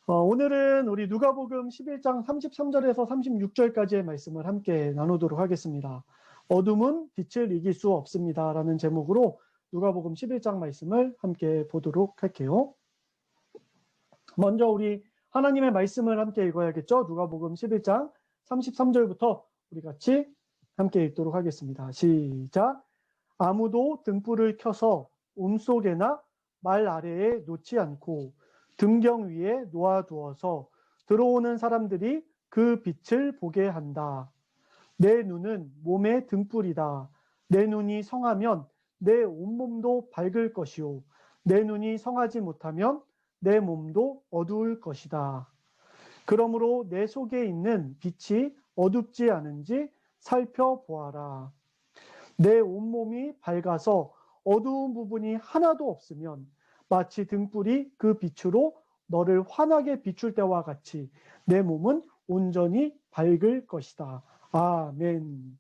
오늘은 우리 누가복음 11장 33절에서 36절까지의 말씀을 함께 나누도록 하겠습니다. 어둠은 빛을 이길 수 없습니다. 라는 제목으로 누가복음 11장 말씀을 함께 보도록 할게요. 먼저 우리 하나님의 말씀을 함께 읽어야겠죠. 누가복음 11장 33절부터 우리 같이 함께 읽도록 하겠습니다. 시작. 아무도 등불을 켜서 움속에나 말 아래에 놓지 않고 등경 위에 놓아두어서 들어오는 사람들이 그 빛을 보게 한다. 내 눈은 몸의 등불이다. 내 눈이 성하면 내 온몸도 밝을 것이요. 내 눈이 성하지 못하면 내 몸도 어두울 것이다. 그러므로 내 속에 있는 빛이 어둡지 않은지 살펴보아라. 내 온몸이 밝아서 어두운 부분이 하나도 없으면 마치 등불이 그 빛으로 너를 환하게 비출 때와 같이 내 몸은 온전히 밝을 것이다. 아멘.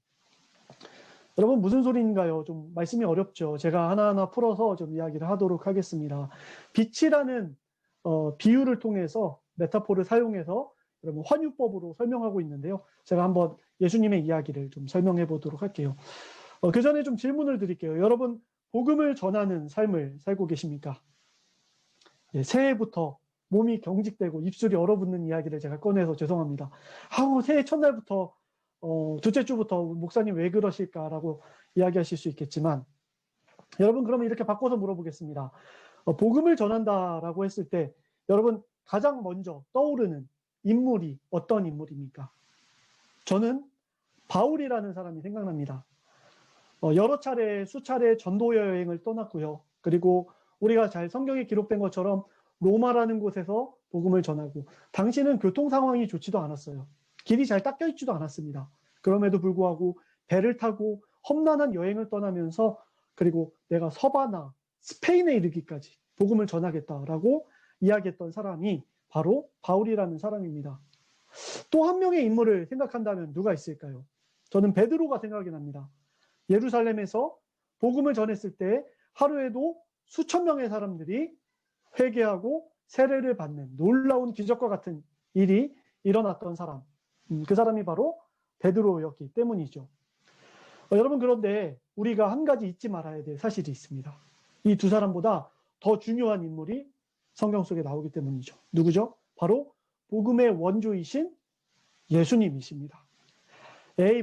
여러분 무슨 소리인가요? 좀 말씀이 어렵죠. 제가 하나하나 풀어서 좀 이야기를 하도록 하겠습니다. 빛이라는 비유를 통해서 메타포를 사용해서 여러분 환유법으로 설명하고 있는데요. 제가 한번 예수님의 이야기를 좀 설명해 보도록 할게요. 그 전에 좀 질문을 드릴게요. 여러분 복음을 전하는 삶을 살고 계십니까? 새해부터 몸이 경직되고 입술이 얼어붙는 이야기를 제가 꺼내서 죄송합니다. 새해 첫날부터 둘째 주부터 목사님 왜 그러실까라고 이야기하실 수 있겠지만 여러분 그러면 이렇게 바꿔서 물어보겠습니다. 복음을 전한다라고 했을 때 여러분 가장 먼저 떠오르는 인물이 어떤 인물입니까? 저는 바울이라는 사람이 생각납니다. 여러 차례 수차례 전도 여행을 떠났고요. 그리고 우리가 잘 성경에 기록된 것처럼 로마라는 곳에서 복음을 전하고 당시는 교통 상황이 좋지도 않았어요. 길이 잘 닦여 있지도 않았습니다. 그럼에도 불구하고 배를 타고 험난한 여행을 떠나면서 그리고 내가 서바나 스페인에 이르기까지 복음을 전하겠다라고 이야기했던 사람이 바로 바울이라는 사람입니다. 또 한 명의 인물을 생각한다면 누가 있을까요? 저는 베드로가 생각이 납니다. 예루살렘에서 복음을 전했을 때 하루에도 수천 명의 사람들이 회개하고 세례를 받는 놀라운 기적과 같은 일이 일어났던 사람. 그 사람이 바로 베드로였기 때문이죠. 여러분 그런데 우리가 한 가지 잊지 말아야 될 사실이 있습니다. 이 두 사람보다 더 중요한 인물이 성경 속에 나오기 때문이죠. 누구죠? 바로 복음의 원조이신 예수님이십니다.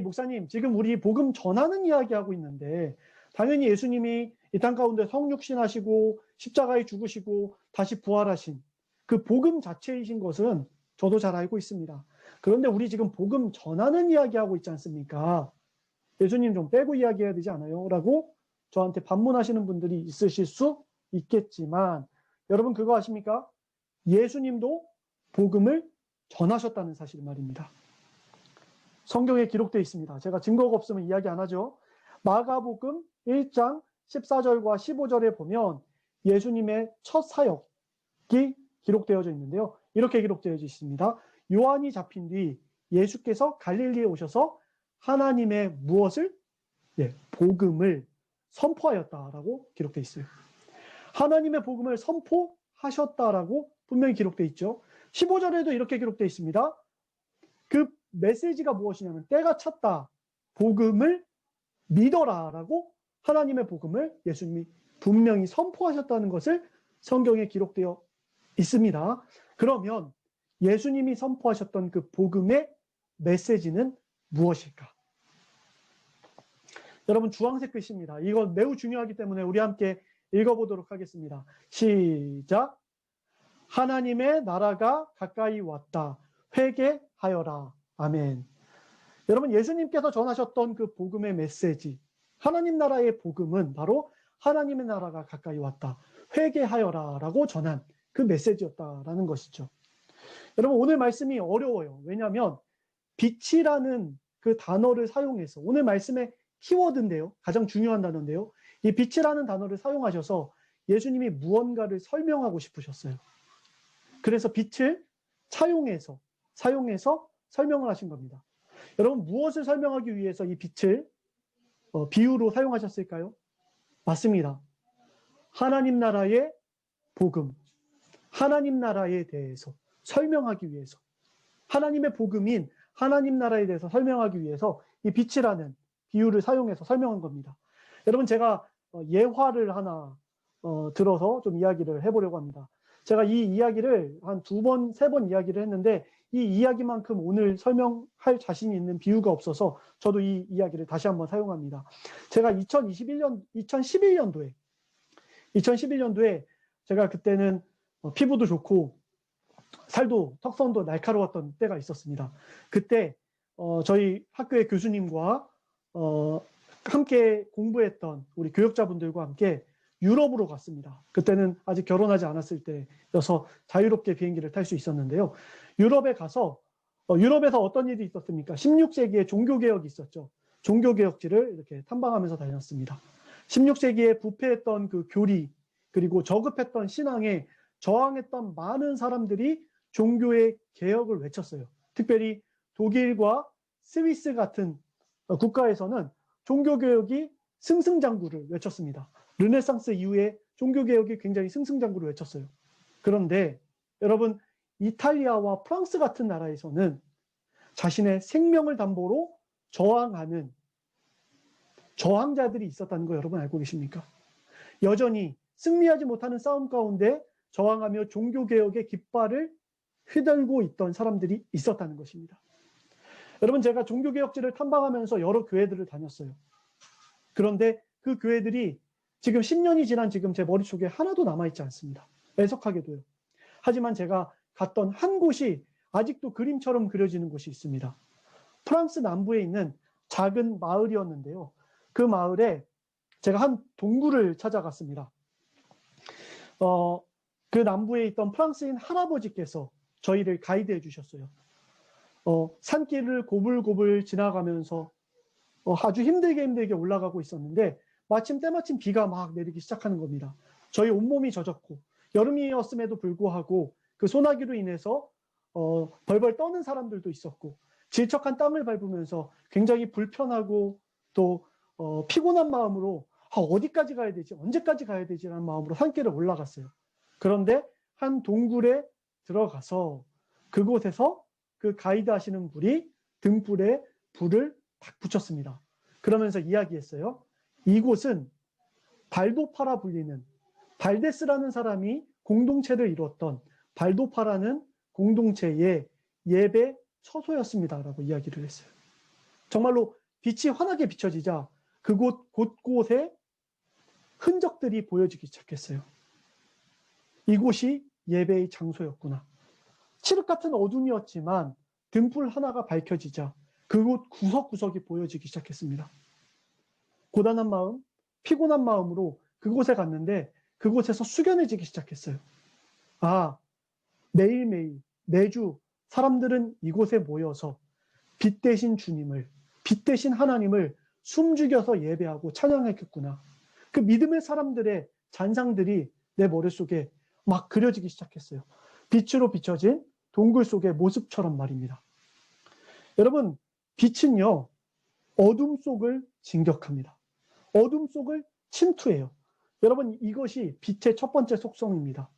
목사님 지금 우리 복음 전하는 이야기하고 있는데 당연히 예수님이 이 땅 가운데 성육신하시고 십자가에 죽으시고 다시 부활하신 그 복음 자체이신 것은 저도 잘 알고 있습니다. 그런데 우리 지금 복음 전하는 이야기하고 있지 않습니까? 예수님 좀 빼고 이야기해야 되지 않아요? 라고 저한테 반문하시는 분들이 있으실 수 있겠지만 여러분 그거 아십니까? 예수님도 복음을 전하셨다는 사실 말입니다. 성경에 기록되어 있습니다. 제가 증거가 없으면 이야기 안 하죠. 마가복음 1장 14절과 15절에 보면 예수님의 첫 사역이 기록되어져 있는데요. 이렇게 기록되어져 있습니다. 요한이 잡힌 뒤 예수께서 갈릴리에 오셔서 하나님의 무엇을? 복음을 선포하였다라고 기록되어 있어요. 하나님의 복음을 선포하셨다라고 분명히 기록되어 있죠. 15절에도 이렇게 기록되어 있습니다. 그 메시지가 무엇이냐면 때가 찼다. 복음을 믿어라라고 하나님의 복음을 예수님이 분명히 선포하셨다는 것을 성경에 기록되어 있습니다. 그러면 예수님이 선포하셨던 그 복음의 메시지는 무엇일까? 여러분 주황색 글씨입니다. 이건 매우 중요하기 때문에 우리 함께 읽어보도록 하겠습니다. 시작. 하나님의 나라가 가까이 왔다. 회개하여라. 아멘. 여러분 예수님께서 전하셨던 그 복음의 메시지, 하나님 나라의 복음은 바로 하나님의 나라가 가까이 왔다. 회개하여라 라고 전한 그 메시지였다라는 것이죠. 여러분 오늘 말씀이 어려워요. 왜냐하면 빛이라는 그 단어를 사용해서 오늘 말씀의 키워드인데요. 가장 중요한 단어인데요. 이 빛이라는 단어를 사용하셔서 예수님이 무언가를 설명하고 싶으셨어요. 그래서 빛을 사용해서 설명을 하신 겁니다. 여러분 무엇을 설명하기 위해서 이 빛을 비유로 사용하셨을까요? 맞습니다. 하나님 나라의 복음, 하나님 나라에 대해서 설명하기 위해서, 하나님의 복음인 하나님 나라에 대해서 설명하기 위해서 이 빛이라는 비유를 사용해서 설명한 겁니다. 여러분, 제가 예화를 하나 들어서 좀 이야기를 해보려고 합니다. 제가 이 이야기를 한 2번, 3번 이야기를 했는데 이 이야기만큼 오늘 설명할 자신이 있는 비유가 없어서 저도 이 이야기를 다시 한번 사용합니다. 제가 2011년도에 제가 그때는 피부도 좋고 살도, 턱선도 날카로웠던 때가 있었습니다. 그때 저희 학교의 교수님과 함께 공부했던 우리 교역자분들과 함께 유럽으로 갔습니다. 그때는 아직 결혼하지 않았을 때여서 자유롭게 비행기를 탈 수 있었는데요. 유럽에 가서 유럽에서 어떤 일이 있었습니까? 16세기에 종교개혁이 있었죠. 종교개혁지를 이렇게 탐방하면서 다녔습니다. 16세기에 부패했던 그 교리, 그리고 저급했던 신앙에 저항했던 많은 사람들이 종교의 개혁을 외쳤어요. 특별히 독일과 스위스 같은 국가에서는 종교개혁이 승승장구를 외쳤습니다. 르네상스 이후에 종교개혁이 굉장히 승승장구를 외쳤어요. 그런데 여러분, 이탈리아와 프랑스 같은 나라에서는 자신의 생명을 담보로 저항하는 저항자들이 있었다는 거 여러분 알고 계십니까? 여전히 승리하지 못하는 싸움 가운데 저항하며 종교개혁의 깃발을 휘둘고 있던 사람들이 있었다는 것입니다. 여러분, 제가 종교개혁지를 탐방하면서 여러 교회들을 다녔어요. 그런데 그 교회들이 지금 10년이 지난 지금 제 머릿속에 하나도 남아있지 않습니다. 애석하게도요. 하지만 제가 갔던 한 곳이 아직도 그림처럼 그려지는 곳이 있습니다. 프랑스 남부에 있는 작은 마을이었는데요. 그 마을에 제가 한 동굴을 찾아갔습니다. 그 남부에 있던 프랑스인 할아버지께서 저희를 가이드해 주셨어요. 산길을 고불고불 지나가면서 아주 힘들게 올라가고 있었는데 때마침 비가 막 내리기 시작하는 겁니다. 저희 온몸이 젖었고 여름이었음에도 불구하고 그 소나기로 인해서 벌벌 떠는 사람들도 있었고 질척한 땅을 밟으면서 굉장히 불편하고 또 피곤한 마음으로 어디까지 가야 되지? 언제까지 가야 되지라는 마음으로 산길을 올라갔어요. 그런데 한 동굴에 들어가서 그곳에서 그 가이드 하시는 분이 등불에 불을 딱 붙였습니다. 그러면서 이야기했어요. 이곳은 발도파라 불리는 발데스라는 사람이 공동체를 이루었던 발도파라는 공동체의 예배 처소였습니다라고 이야기를 했어요. 정말로 빛이 환하게 비춰지자 그곳 곳곳에 흔적들이 보여지기 시작했어요. 이곳이 예배의 장소였구나. 칠흑 같은 어둠이었지만 등불 하나가 밝혀지자 그곳 구석구석이 보여지기 시작했습니다. 고단한 마음, 피곤한 마음으로 그곳에 갔는데 그곳에서 숙연해지기 시작했어요. 매일매일, 매주 사람들은 이곳에 모여서 빛 대신 주님을, 빛 대신 하나님을 숨죽여서 예배하고 찬양했겠구나. 그 믿음의 사람들의 잔상들이 내 머릿속에 막 그려지기 시작했어요. 빛으로 비춰진 동굴 속의 모습처럼 말입니다. 여러분, 빛은요, 어둠 속을 진격합니다. 어둠 속을 침투해요. 여러분, 이것이 빛의 첫 번째 속성입니다.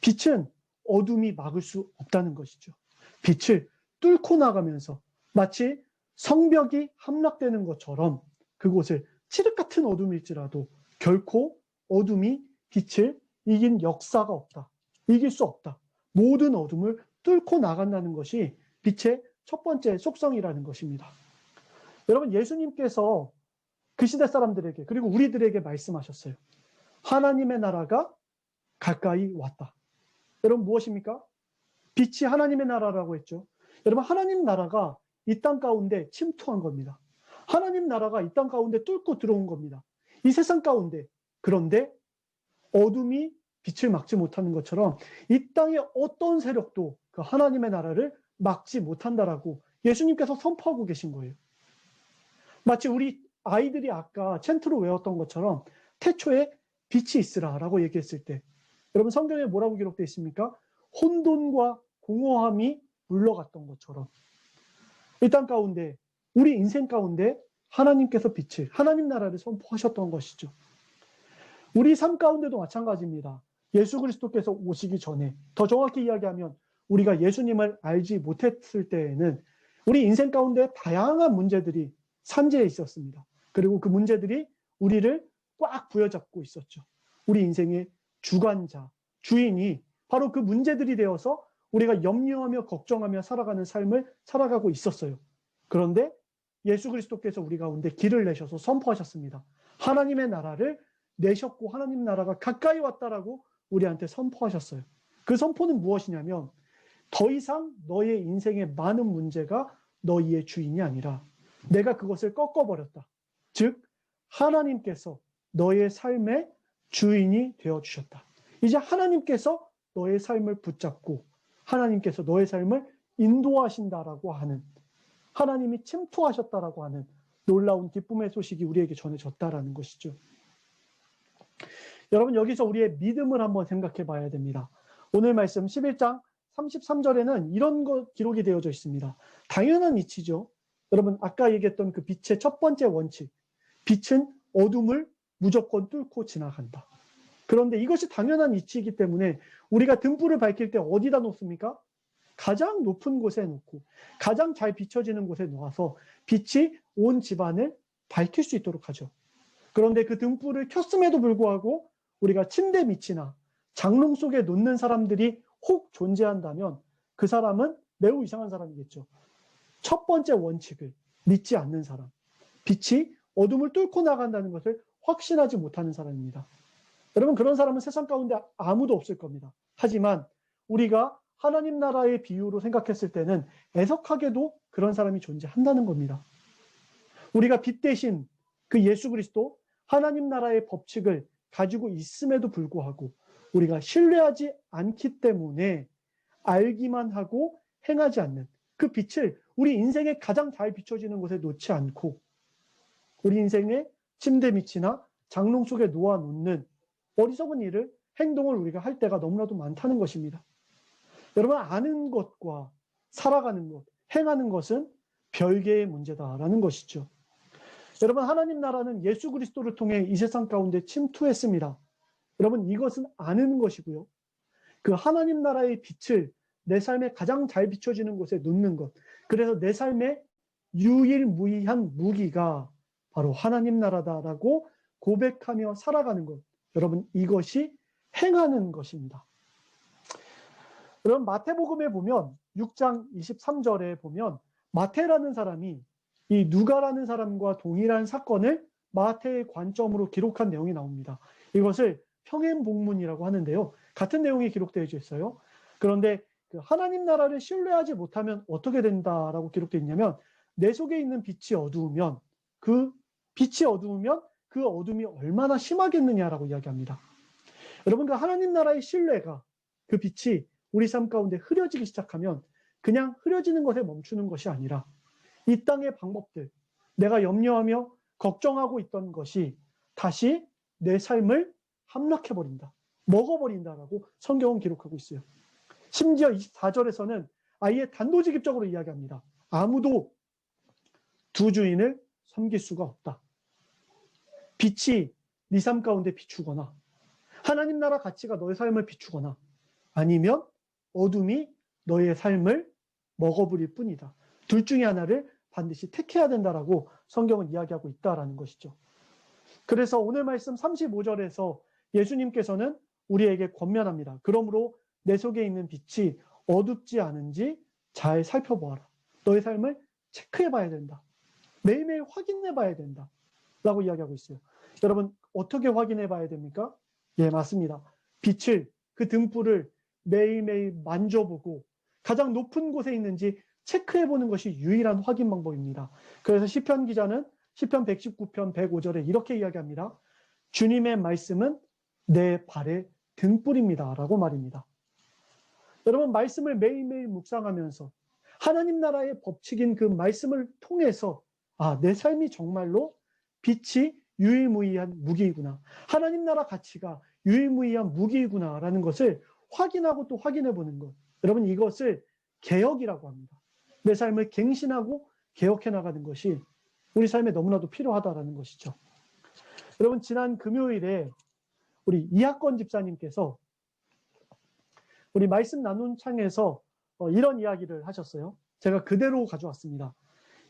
빛은 어둠이 막을 수 없다는 것이죠. 빛을 뚫고 나가면서 마치 성벽이 함락되는 것처럼 그곳을 칠흑 같은 어둠일지라도 결코 어둠이 빛을 이긴 역사가 없다. 이길 수 없다. 모든 어둠을 뚫고 나간다는 것이 빛의 첫 번째 속성이라는 것입니다. 여러분, 예수님께서 그 시대 사람들에게 그리고 우리들에게 말씀하셨어요. 하나님의 나라가 가까이 왔다. 여러분, 무엇입니까? 빛이 하나님의 나라라고 했죠. 여러분, 하나님 나라가 이 땅 가운데 침투한 겁니다. 하나님 나라가 이 땅 가운데 뚫고 들어온 겁니다. 이 세상 가운데. 그런데 어둠이 빛을 막지 못하는 것처럼 이 땅의 어떤 세력도 그 하나님의 나라를 막지 못한다라고 예수님께서 선포하고 계신 거예요. 마치 우리 아이들이 아까 챈트로 외웠던 것처럼 태초에 빛이 있으라라고 얘기했을 때 여러분, 성경에 뭐라고 기록되어 있습니까? 혼돈과 공허함이 물러갔던 것처럼 이 땅 가운데, 우리 인생 가운데 하나님께서 빛을, 하나님 나라를 선포하셨던 것이죠. 우리 삶 가운데도 마찬가지입니다. 예수 그리스도께서 오시기 전에, 더 정확히 이야기하면 우리가 예수님을 알지 못했을 때에는 우리 인생 가운데 다양한 문제들이 산재해 있었습니다. 그리고 그 문제들이 우리를 꽉 부여잡고 있었죠. 우리 인생의 주관자, 주인이 바로 그 문제들이 되어서 우리가 염려하며 걱정하며 살아가는 삶을 살아가고 있었어요. 그런데 예수 그리스도께서 우리 가운데 길을 내셔서 선포하셨습니다. 하나님의 나라를 내셨고 하나님 나라가 가까이 왔다라고 우리한테 선포하셨어요. 그 선포는 무엇이냐면 더 이상 너의 인생의 많은 문제가 너희의 주인이 아니라 내가 그것을 꺾어버렸다. 즉 하나님께서 너의 삶의 주인이 되어주셨다. 이제 하나님께서 너의 삶을 붙잡고 하나님께서 너의 삶을 인도하신다라고 하는, 하나님이 침투하셨다라고 하는 놀라운 기쁨의 소식이 우리에게 전해졌다라는 것이죠. 여러분, 여기서 우리의 믿음을 한번 생각해 봐야 됩니다. 오늘 말씀 11장 33절에는 이런 거 기록이 되어져 있습니다. 당연한 이치죠. 여러분, 아까 얘기했던 그 빛의 첫 번째 원칙, 빛은 어둠을 무조건 뚫고 지나간다. 그런데 이것이 당연한 이치이기 때문에 우리가 등불을 밝힐 때 어디다 놓습니까? 가장 높은 곳에 놓고 가장 잘 비춰지는 곳에 놓아서 빛이 온 집안을 밝힐 수 있도록 하죠. 그런데 그 등불을 켰음에도 불구하고 우리가 침대 밑이나 장롱 속에 놓는 사람들이 혹 존재한다면 그 사람은 매우 이상한 사람이겠죠. 첫 번째 원칙을 믿지 않는 사람, 빛이 어둠을 뚫고 나간다는 것을 확신하지 못하는 사람입니다. 여러분, 그런 사람은 세상 가운데 아무도 없을 겁니다. 하지만 우리가 하나님 나라의 비유로 생각했을 때는 애석하게도 그런 사람이 존재한다는 겁니다. 우리가 빛 대신 그 예수 그리스도 하나님 나라의 법칙을 가지고 있음에도 불구하고 우리가 신뢰하지 않기 때문에 알기만 하고 행하지 않는 그 빛을 우리 인생에 가장 잘 비춰지는 곳에 놓지 않고 우리 인생의 침대 밑이나 장롱 속에 놓아놓는 어리석은 일을, 행동을 우리가 할 때가 너무나도 많다는 것입니다. 여러분, 아는 것과 살아가는 것, 행하는 것은 별개의 문제다라는 것이죠. 여러분, 하나님 나라는 예수 그리스도를 통해 이 세상 가운데 침투했습니다. 여러분, 이것은 아는 것이고요. 그 하나님 나라의 빛을 내 삶에 가장 잘 비춰지는 곳에 놓는 것. 그래서 내 삶의 유일무이한 무기가 바로 하나님 나라다라고 고백하며 살아가는 것. 여러분, 이것이 행하는 것입니다. 여러분, 마태복음에 보면 6장 23절에 보면 마태라는 사람이 이 누가라는 사람과 동일한 사건을 마태의 관점으로 기록한 내용이 나옵니다. 이것을 평행복문이라고 하는데요. 같은 내용이 기록되어 있어요. 그런데 그 하나님 나라를 신뢰하지 못하면 어떻게 된다라고 기록되어 있냐면 내 속에 있는 빛이 어두우면 그 어둠이 얼마나 심하겠느냐라고 이야기합니다. 여러분, 그 하나님 나라의 신뢰가, 그 빛이 우리 삶 가운데 흐려지기 시작하면 그냥 흐려지는 것에 멈추는 것이 아니라 이 땅의 방법들, 내가 염려하며 걱정하고 있던 것이 다시 내 삶을 함락해버린다, 먹어버린다라고 성경은 기록하고 있어요. 심지어 24절에서는 아예 단도직입적으로 이야기합니다. 아무도 두 주인을 섬길 수가 없다. 빛이 네 삶 가운데 비추거나 하나님 나라 가치가 너의 삶을 비추거나 아니면 어둠이 너의 삶을 먹어버릴 뿐이다. 둘 중에 하나를 반드시 택해야 된다라고 성경은 이야기하고 있다라는 것이죠. 그래서 오늘 말씀 35절에서 예수님께서는 우리에게 권면합니다. 그러므로 내 속에 있는 빛이 어둡지 않은지 잘 살펴보아라. 너의 삶을 체크해 봐야 된다. 매일매일 확인해 봐야 된다. 라고 이야기하고 있어요. 여러분, 어떻게 확인해 봐야 됩니까? 예, 맞습니다. 빛을, 그 등불을 매일매일 만져보고 가장 높은 곳에 있는지 체크해 보는 것이 유일한 확인 방법입니다. 그래서 시편 기자는 시편 119편 105절에 이렇게 이야기합니다. 주님의 말씀은 내 발의 등불입니다. 라고 말입니다. 여러분, 말씀을 매일매일 묵상하면서 하나님 나라의 법칙인 그 말씀을 통해서 내 삶이 정말로 빛이 유일무이한 무기이구나. 하나님 나라 가치가 유일무이한 무기이구나라는 것을 확인하고 또 확인해 보는 것. 여러분, 이것을 개혁이라고 합니다. 내 삶을 갱신하고 개혁해 나가는 것이 우리 삶에 너무나도 필요하다라는 것이죠. 여러분, 지난 금요일에 우리 이학권 집사님께서 우리 말씀 나눈 창에서 이런 이야기를 하셨어요. 제가 그대로 가져왔습니다.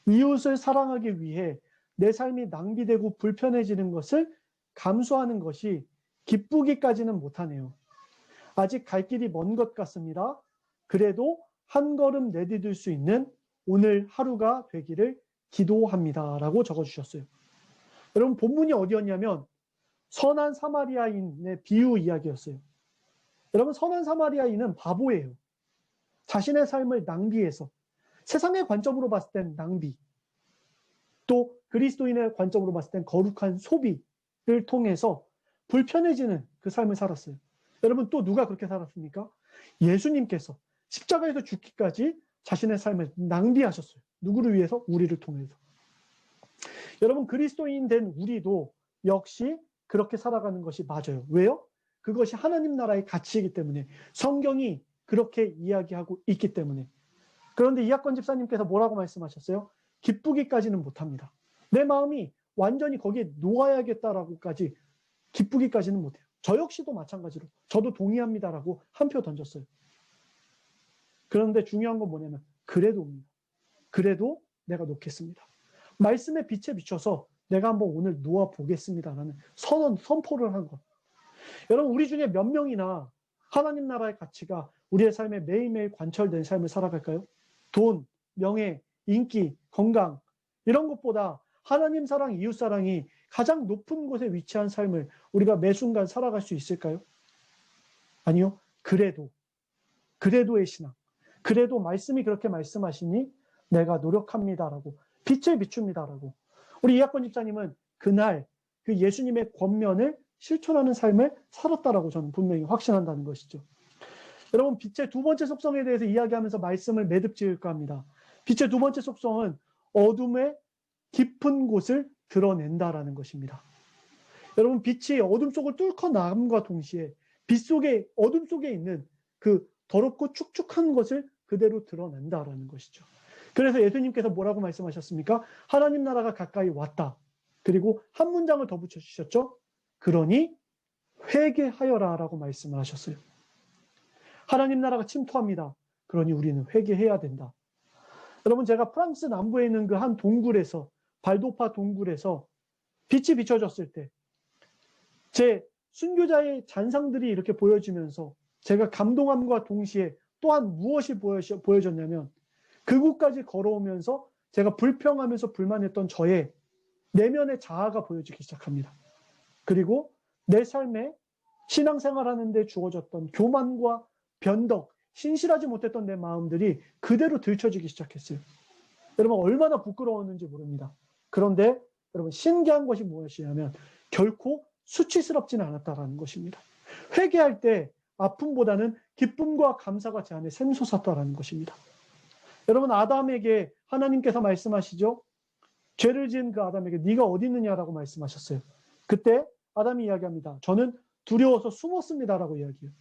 이웃을 사랑하기 위해 내 삶이 낭비되고 불편해지는 것을 감수하는 것이 기쁘기까지는 못하네요. 아직 갈 길이 먼 것 같습니다. 그래도 한 걸음 내디딜 수 있는 오늘 하루가 되기를 기도합니다. 라고 적어주셨어요. 여러분, 본문이 어디였냐면 선한 사마리아인의 비유 이야기였어요. 여러분, 선한 사마리아인은 바보예요. 자신의 삶을 낭비해서, 세상의 관점으로 봤을 땐 낭비, 또 그리스도인의 관점으로 봤을 땐 거룩한 소비를 통해서 불편해지는 그 삶을 살았어요. 여러분, 또 누가 그렇게 살았습니까? 예수님께서 십자가에서 죽기까지 자신의 삶을 낭비하셨어요. 누구를 위해서? 우리를 통해서. 여러분, 그리스도인 된 우리도 역시 그렇게 살아가는 것이 맞아요. 왜요? 그것이 하나님 나라의 가치이기 때문에, 성경이 그렇게 이야기하고 있기 때문에. 그런데 이학권 집사님께서 뭐라고 말씀하셨어요? 기쁘기까지는 못합니다. 내 마음이 완전히 거기에 놓아야겠다라고까지 기쁘기까지는 못해요. 저 역시도 마찬가지로 저도 동의합니다라고 한 표 던졌어요. 그런데 중요한 건 뭐냐면 그래도 내가 놓겠습니다. 말씀의 빛에 비춰서 내가 한번 오늘 놓아보겠습니다라는 선포를 한 것. 여러분, 우리 중에 몇 명이나 하나님 나라의 가치가 우리의 삶에 매일매일 관철된 삶을 살아갈까요? 돈, 명예, 인기, 건강 이런 것보다 하나님 사랑, 이웃 사랑이 가장 높은 곳에 위치한 삶을 우리가 매 순간 살아갈 수 있을까요? 아니요. 그래도의 신앙. 그래도 말씀이 그렇게 말씀하시니 내가 노력합니다라고, 빛을 비춥니다라고. 우리 이학권 집사님은 그날 그 예수님의 권면을 실천하는 삶을 살았다라고 저는 분명히 확신한다는 것이죠. 여러분, 빛의 두 번째 속성에 대해서 이야기하면서 말씀을 매듭 지을까 합니다. 빛의 두 번째 속성은 어둠의 깊은 곳을 드러낸다라는 것입니다. 여러분, 빛이 어둠 속을 뚫고 나감과 동시에 빛 속에, 어둠 속에 있는 그 더럽고 축축한 것을 그대로 드러낸다라는 것이죠. 그래서 예수님께서 뭐라고 말씀하셨습니까? 하나님 나라가 가까이 왔다. 그리고 한 문장을 더 붙여주셨죠? 그러니 회개하여라 라고 말씀을 하셨어요. 하나님 나라가 침투합니다. 그러니 우리는 회개해야 된다. 여러분, 제가 프랑스 남부에 있는 그 한 동굴에서, 발도파 동굴에서 빛이 비춰졌을 때 제 순교자의 잔상들이 이렇게 보여지면서 제가 감동함과 동시에 또한 무엇이 보여졌냐면 그곳까지 걸어오면서 제가 불평하면서 불만했던 저의 내면의 자아가 보여지기 시작합니다. 그리고 내 삶에 신앙생활하는 데 주어졌던 교만과 변덕, 신실하지 못했던 내 마음들이 그대로 들춰지기 시작했어요. 여러분, 얼마나 부끄러웠는지 모릅니다. 그런데 여러분, 신기한 것이 무엇이냐면 결코 수치스럽지는 않았다라는 것입니다. 회개할 때 아픔보다는 기쁨과 감사가 제 안에 샘솟았다라는 것입니다. 여러분, 아담에게 하나님께서 말씀하시죠. 죄를 지은 그 아담에게 네가 어디 있느냐라고 말씀하셨어요. 그때 아담이 이야기합니다. 저는 두려워서 숨었습니다라고 이야기해요.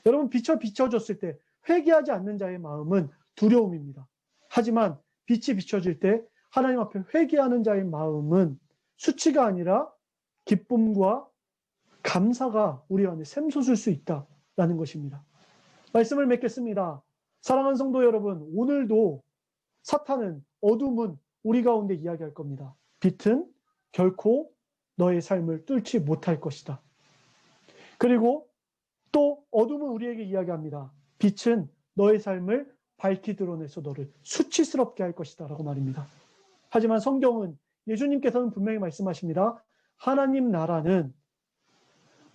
여러분, 비춰졌을 때 회개하지 않는 자의 마음은 두려움입니다. 하지만 빛이 비춰질 때 하나님 앞에 회개하는 자의 마음은 수치가 아니라 기쁨과 감사가 우리 안에 샘솟을 수 있다라는 것입니다. 말씀을 맺겠습니다. 사랑하는 성도 여러분, 오늘도 사탄은, 어둠은 우리 가운데 이야기할 겁니다. 빛은 결코 너의 삶을 뚫지 못할 것이다. 그리고 또 어둠은 우리에게 이야기합니다. 빛은 너의 삶을 밝히 드러내서 너를 수치스럽게 할 것이다 라고 말입니다. 하지만 성경은, 예수님께서는 분명히 말씀하십니다. 하나님 나라는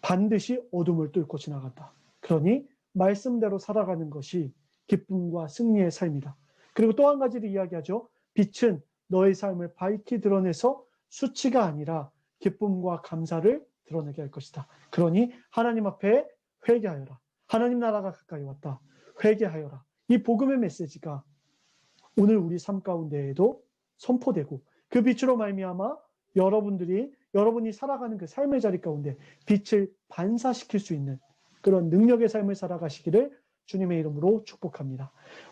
반드시 어둠을 뚫고 지나간다. 그러니 말씀대로 살아가는 것이 기쁨과 승리의 삶이다. 그리고 또 한 가지를 이야기하죠. 빛은 너의 삶을 밝히 드러내서 수치가 아니라 기쁨과 감사를 드러내게 할 것이다. 그러니 하나님 앞에 회개하여라. 하나님 나라가 가까이 왔다. 회개하여라. 이 복음의 메시지가 오늘 우리 삶 가운데에도 선포되고 그 빛으로 말미암아 여러분이 살아가는 그 삶의 자리 가운데 빛을 반사시킬 수 있는 그런 능력의 삶을 살아가시기를 주님의 이름으로 축복합니다.